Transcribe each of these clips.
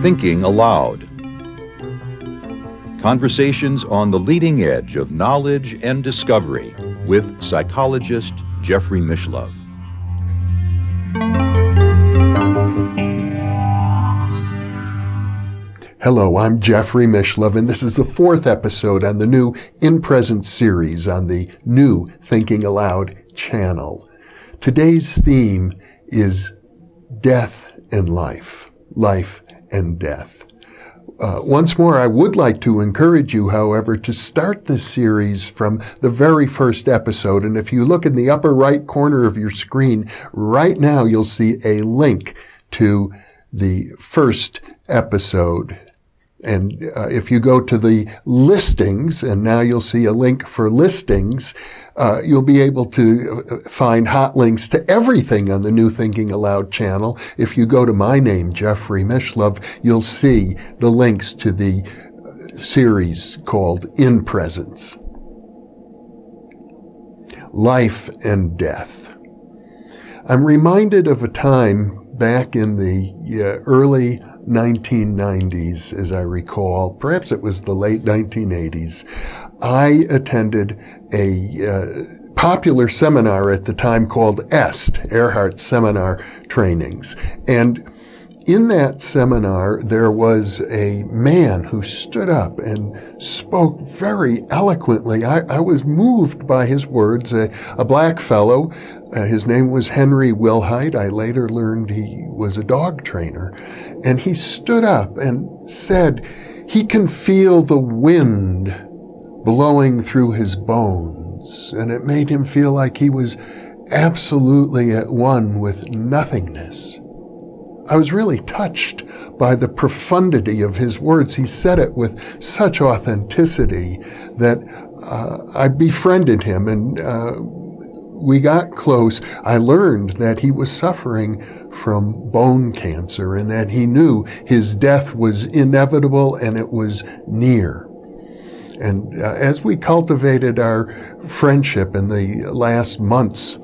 Thinking Aloud. Conversations on the leading edge of knowledge and discovery with psychologist Jeffrey Mishlove. Hello, I'm Jeffrey Mishlove, and this is the fourth episode on the new InPresence series on the new Thinking Aloud channel. Today's theme is death and life, life and death. Once more, I would like to encourage you, however, to start this series from the very first episode. And if you look in the upper right corner of your screen, right now you'll see a link to the first episode. And if you go to the listings, and now you'll see a link for listings, you'll be able to find hot links to everything on the new Thinking Aloud channel. If you go to my name, Jeffrey Mishlove, you'll see the links to the series called InPresence. Life and death. I'm reminded of a time back in the early 1990s, as I recall, perhaps it was the late 1980s, I attended a popular seminar at the time called EST, Earhart Seminar Trainings. And in that seminar, there was a man who stood up and spoke very eloquently. I was moved by his words, a black fellow. His name was Henry Wilhite. I later learned he was a dog trainer. And he stood up and said he can feel the wind blowing through his bones. And it made him feel like he was absolutely at one with nothingness. I was really touched by the profundity of his words. He said it with such authenticity that I befriended him, and we got close. I learned that he was suffering from bone cancer and that he knew his death was inevitable and it was near. And as we cultivated our friendship in the last months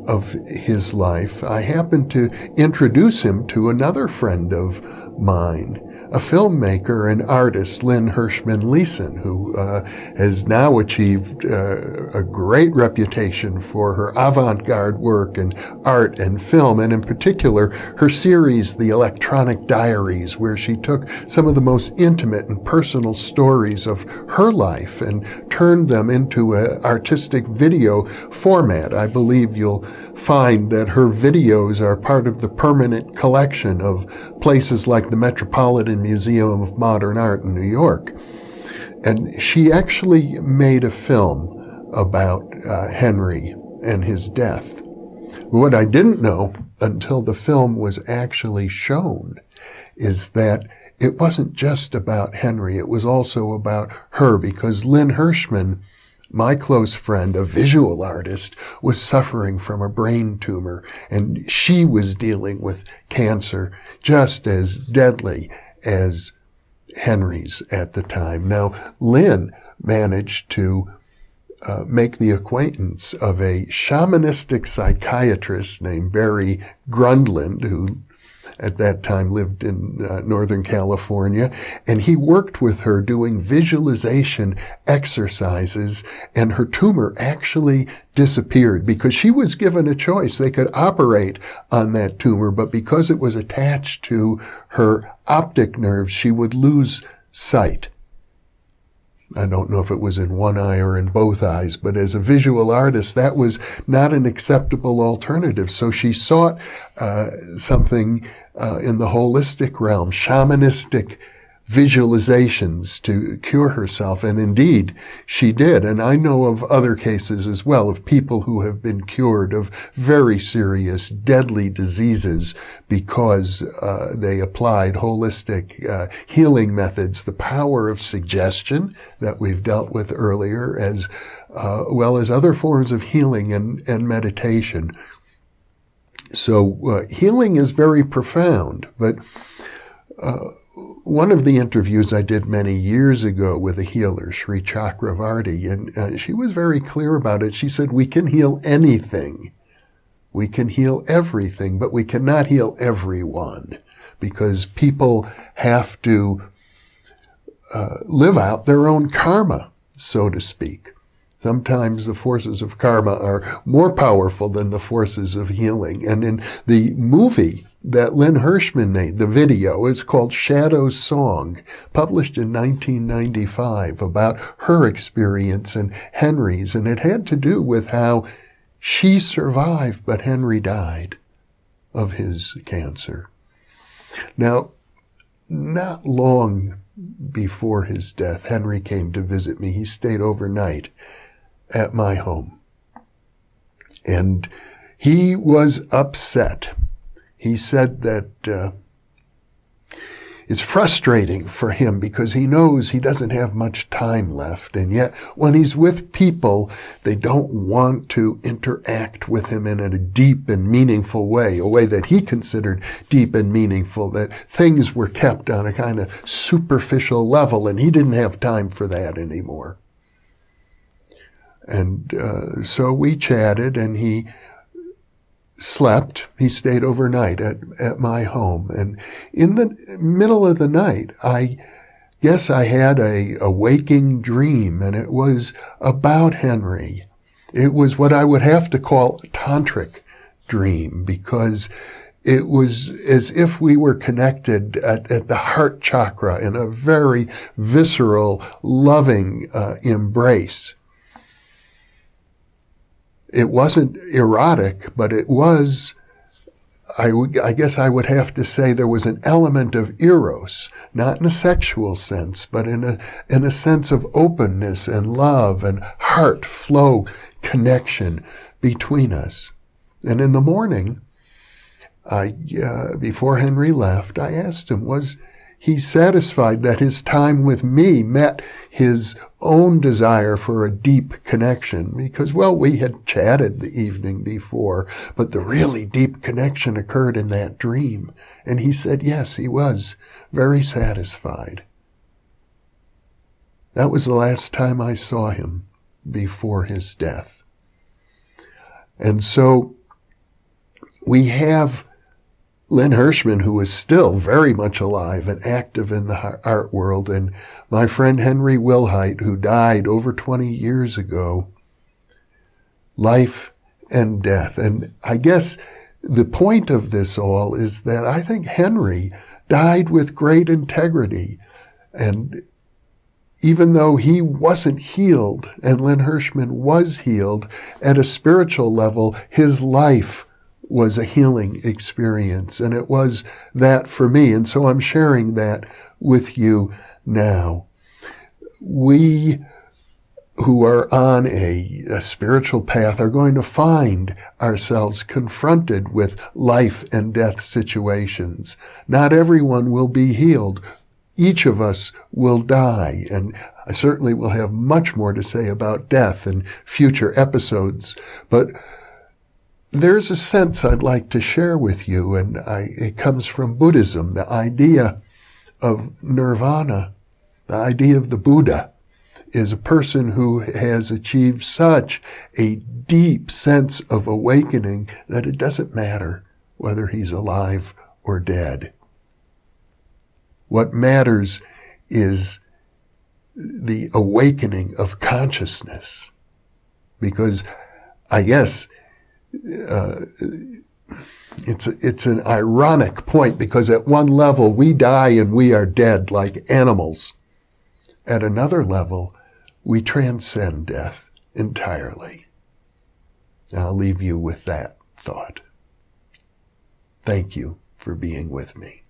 of his life, I happened to introduce him to another friend of mine, a filmmaker and artist, Lynn Hershman Leeson, who has now achieved a great reputation for her avant-garde work in art and film, and in particular, her series, The Electronic Diaries, where she took some of the most intimate and personal stories of her life and turned them into an artistic video format. I believe you'll find that her videos are part of the permanent collection of places like the Metropolitan Museum of Modern Art in New York. And she actually made a film about Henry and his death. What I didn't know until the film was actually shown is that it wasn't just about Henry, it was also about her, because Lynn Hershman, my close friend, a visual artist, was suffering from a brain tumor, and she was dealing with cancer just as deadly as Henry's at the time. Now, Lynn managed to make the acquaintance of a shamanistic psychiatrist named Barry Grundland, who at that time lived in Northern California, and he worked with her doing visualization exercises, and her tumor actually disappeared because she was given a choice. They could operate on that tumor, but because it was attached to her optic nerves, she would lose sight. I don't know if it was in one eye or in both eyes, but as a visual artist, that was not an acceptable alternative. So she sought something in the holistic realm, shamanistic visualizations to cure herself. And indeed, she did. And I know of other cases as well of people who have been cured of very serious, deadly diseases because they applied holistic healing methods, the power of suggestion that we've dealt with earlier, as well as other forms of healing and meditation. So healing is very profound, but one of the interviews I did many years ago with a healer, Sri Chakravarti, and she was very clear about it. She said, we can heal anything We can heal everything, but we cannot heal everyone, because people have to live out their own karma, so to speak. Sometimes the forces of karma are more powerful than the forces of healing. And in the movie that Lynn Hershman made, the video, is called Shadow's Song, published in 1995, about her experience and Henry's. And it had to do with how she survived, but Henry died of his cancer. Now, not long before his death, Henry came to visit me. He stayed overnight at my home. And he was upset. He said that it's frustrating for him because he knows he doesn't have much time left. And yet, when he's with people, they don't want to interact with him in a deep and meaningful way, a way that he considered deep and meaningful, that things were kept on a kind of superficial level, and he didn't have time for that anymore. And so we chatted, and he slept. He stayed overnight at my home. And in the middle of the night, I guess I had a waking dream, and it was about Henry. It was what I would have to call a tantric dream, because it was as if we were connected at the heart chakra in a very visceral, loving embrace. It wasn't erotic, but it was, I guess I would have to say there was an element of eros, not in a sexual sense, but in a sense of openness and love and heart flow connection between us. And in the morning, before Henry left, I asked him, was he satisfied that his time with me met his own desire for a deep connection? Because, well, we had chatted the evening before, but the really deep connection occurred in that dream. And he said, yes, he was very satisfied. That was the last time I saw him before his death. And so we have Lynn Hershman, who is still very much alive and active in the art world, and my friend Henry Wilhite, who died over 20 years ago. Life and death. And I guess the point of this all is that I think Henry died with great integrity. And even though he wasn't healed, and Lynn Hershman was healed, at a spiritual level, his life was a healing experience, and it was that for me, and so I'm sharing that with you now. We who are on a spiritual path are going to find ourselves confronted with life and death situations. Not everyone will be healed. Each of us will die, and I certainly will have much more to say about death in future episodes, but there's a sense I'd like to share with you, and it comes from Buddhism, the idea of nirvana, the idea of the Buddha, is a person who has achieved such a deep sense of awakening that it doesn't matter whether he's alive or dead. What matters is the awakening of consciousness, because I guess it's an ironic point, because at one level we die and we are dead like animals. At another level, we transcend death entirely. I'll leave you with that thought. Thank you for being with me.